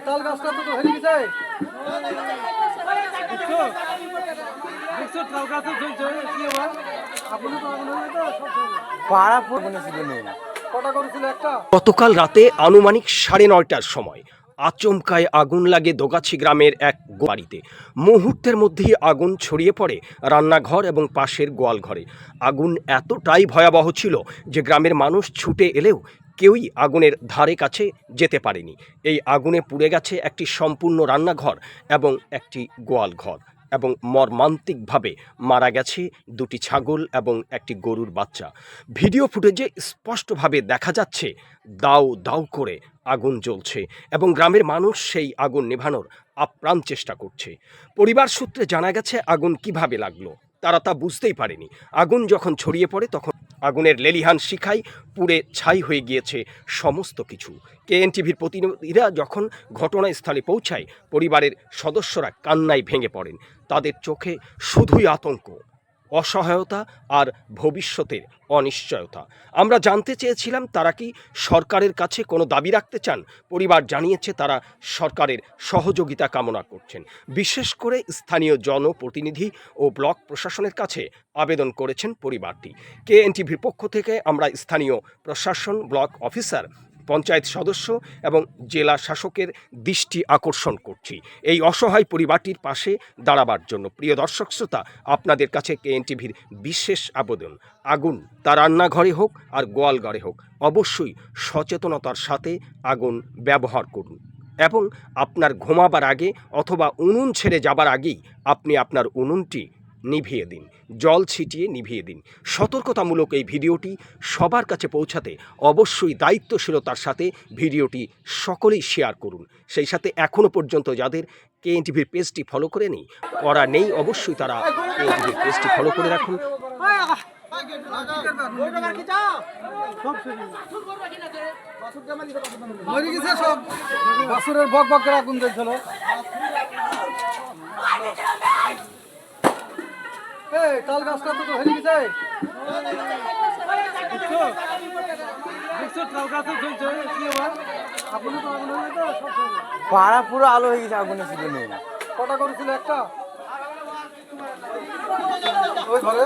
তাল গাছটা তো হেরে গেছে। গতকাল রাতে আনুমানিক 9:30টার সময় আচমকায় আগুন লাগে দোগাছি গ্রামের এক বাড়িতে। মুহূর্তের মধ্যেই আগুন ছড়িয়ে পড়ে রান্নাঘর এবং পাশের গোয়ালঘরে। আগুন এতটাই ভয়াবহ ছিল যে গ্রামের মানুষ ছুটে এলেও কেউই আগুনের ধারে কাছে যেতে পারেনি। এই আগুনে পুড়ে গেছে একটি সম্পূর্ণ রান্নাঘর এবং একটি গোয়ালঘর, এবং মর্মান্তিকভাবে মারা গেছে দুটি ছাগল এবং একটি গরুর বাচ্চা। ভিডিও ফুটেজে স্পষ্টভাবে দেখা যাচ্ছে দাউ দাউ করে আগুন জ্বলছে এবং গ্রামের মানুষ সেই আগুন নেভানোর আপ্রাণ চেষ্টা করছে। পরিবার সূত্রে জানা গেছে আগুন কিভাবে লাগলো তারা তা বুঝতেই পারেনি। আগুন যখন ছড়িয়ে পড়ে তখন আগুনের লেলিহান শিখায় পুড়ে ছাই হয়ে গিয়েছে সমস্ত কিছু। কেএনটিভির প্রতিনিধিরা যখন ঘটনাস্থলে পৌঁছায় পরিবারের সদস্যরা কান্নায় ভেঙে পড়েন। তাদের চোখে শুধুই আতঙ্ক, অসহায়তা আর ভবিষ্যতের অনিশ্চয়তা। আমরা জানতে চেয়েছিলাম তারা কি সরকারের কাছে কোনো দাবি রাখতে চান। পরিবার জানিয়েছে তারা সরকারের সহযোগিতা কামনা করছেন। বিশেষ করে স্থানীয় জনপ্রতিনিধি ও ব্লক প্রশাসনের কাছে আবেদন করেছেন পরিবারটি। কেএনটিভির পক্ষ থেকে আমরা স্থানীয় প্রশাসন, ব্লক অফিসার, পঞ্চায়েত সদস্য এবং জেলা শাসকের দৃষ্টি আকর্ষণ করছি এই অসহায় পরিবারটির পাশে দাঁড়াবার জন্য। প্রিয় দর্শক শ্রোতা, আপনাদের কাছে কেএনটিভির বিশেষ আবেদন, আগুন তা রান্নাঘরে হোক আর গোয়ালঘরে হোক, অবশ্যই সচেতনতার সাথে আগুন ব্যবহার করুন এবং আপনার ঘুমাবার আগে অথবা উনুন ছেড়ে যাবার আগেই আপনি আপনার উনুনটি নিভিয়ে দিন, জল ছিটিয়ে নিভিয়ে দিন। সতর্কতামূলক এই ভিডিওটি সবার কাছে পৌঁছাতে অবশ্যই দায়িত্বশীলতার সাথে ভিডিওটি সকলেই শেয়ার করুন। সেই সাথে এখনও পর্যন্ত যাদের কেএনটিভির পেজটি ফলো করে নেই অবশ্যই তারা কেএনটিভির পেজটি ফলো করে রাখুন। তাল গাছটা তো হেরে গেছে। পাড়া পুরো আলো হয়ে গেছে আগুনে ছিল। কটা করেছিল? একটা ওই ঘরে